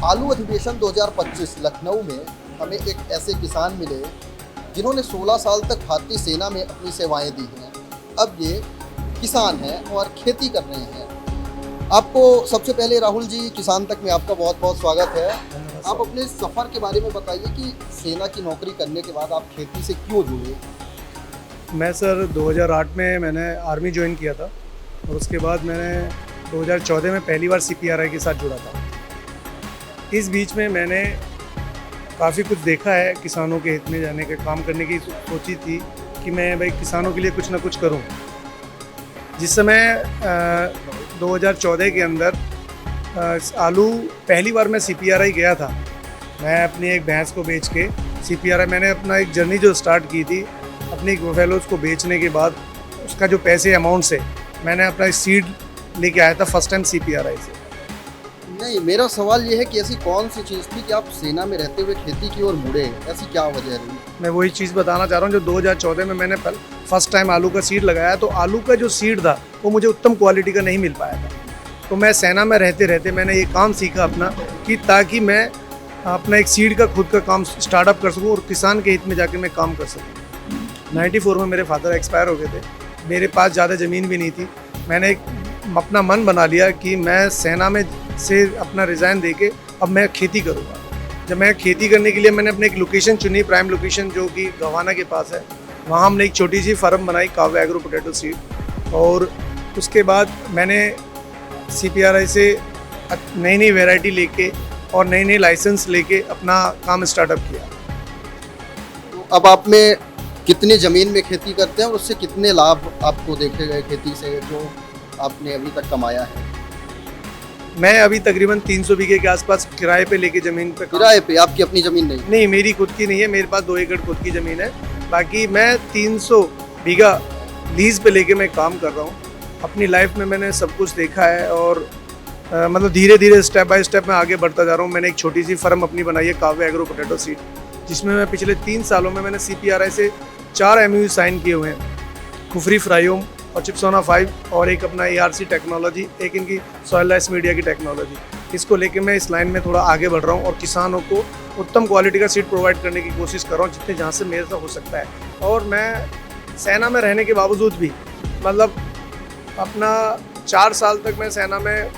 आलू अधिवेशन 2025 लखनऊ में हमें एक ऐसे किसान मिले जिन्होंने 16 साल तक भारतीय सेना में अपनी सेवाएं दी हैं। अब ये किसान हैं और खेती कर रहे हैं। आपको सबसे पहले राहुल जी किसान तक में आपका बहुत बहुत स्वागत है। आप अपने सफ़र के बारे में बताइए कि सेना की नौकरी करने के बाद आप खेती से क्यों जुड़े? मैं सर 2008 में मैंने आर्मी ज्वाइन किया था और उसके बाद मैंने 2014 में पहली बार CPRI के साथ जुड़ा था। इस बीच में मैंने काफ़ी कुछ देखा है, किसानों के हित में जाने के काम करने की सोची थी कि मैं भाई किसानों के लिए कुछ ना कुछ करूं। जिस समय 2014 के अंदर आलू पहली बार मैं CPRI गया था। मैं अपनी एक भैंस को बेच के CPRI मैंने अपना एक जर्नी जो स्टार्ट की थी अपनी गोफेलोज को बेचने के बाद उसका जो पैसे अमाउंट से मैंने अपना सीड लेके आया था फर्स्ट टाइम CPRI से। नहीं, मेरा सवाल ये है कि ऐसी कौन सी चीज़ थी कि आप सेना में रहते हुए खेती की ओर मुड़े? ऐसी क्या वजह रही? मैं वही चीज़ बताना चाह रहा हूँ जो 2014 में मैंने फर्स्ट टाइम आलू का सीड लगाया, तो आलू का जो सीड था वो मुझे उत्तम क्वालिटी का नहीं मिल पाया था। तो मैं सेना में रहते रहते मैंने ये काम सीखा अपना कि ताकि मैं अपना एक सीड का खुद का काम स्टार्टअप कर सकूँ और किसान के हित में जाके मैं काम कर सकूँ। 94 में मेरे फादर एक्सपायर हो गए थे। मेरे पास ज़्यादा ज़मीन भी नहीं थी। मैंने अपना मन बना लिया कि मैं सेना में से अपना रिज़ाइन देके अब मैं खेती करूँगा। जब मैं खेती करने के लिए मैंने अपने एक लोकेशन चुनी, प्राइम लोकेशन जो कि गवाना के पास है। वहाँ हमने एक छोटी सी फार्म बनाई, काव्य एग्रो पोटैटो सीड। और उसके बाद मैंने CPRI से नई नई वैरायटी लेके और नई नई लाइसेंस लेके अपना काम स्टार्टअप किया। तो अब आप में कितनी ज़मीन में खेती करते हैं और उससे कितने लाभ आपको देखे गए खेती से जो आपने अभी तक कमाया है? मैं अभी तकरीबन 300 बीघे के आसपास किराए पे लेके ज़मीन पे किराए पे? आपकी अपनी ज़मीन नहीं? नहीं, मेरी खुद की नहीं है। मेरे पास 2 एकड़ खुद की ज़मीन है। बाकी मैं 300 बीघा लीज़ पे लेके मैं काम कर रहा हूँ। अपनी लाइफ में मैंने सब कुछ देखा है और मतलब धीरे धीरे स्टेप बाय स्टेप मैं आगे बढ़ता जा रहा हूँ। मैंने एक छोटी सी फर्म अपनी बनाई है, काव्य एग्रो पोटैटो सीड, जिसमें मैं पिछले 3 सालों में मैंने CPRI से 4 MOU साइन किए हुए हैं। कुफरी फ्राइयोम और चिप्सोना 5 और एक अपना ARC टेक्नोलॉजी, एक इनकी सॉइल राइस मीडिया की टेक्नोलॉजी। इसको लेके मैं इस लाइन में थोड़ा आगे बढ़ रहा हूँ और किसानों को उत्तम क्वालिटी का सीड प्रोवाइड करने की कोशिश कर रहा हूँ जितने जहाँ से मेरे से हो सकता है। और मैं सेना में रहने के बावजूद भी मतलब अपना 4 साल तक मैं सेना में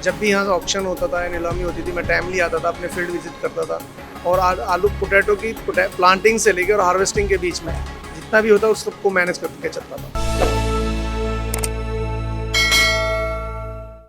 जब भी यहाँ ऑक्शन होता था या नीलामी होती थी मैं टाइमली आता था, अपने फील्ड विजिट करता था और आलू पोटैटो की प्लांटिंग से लेकर और हार्वेस्टिंग के बीच में जितना भी होता उस सबको मैनेज करके चलता था।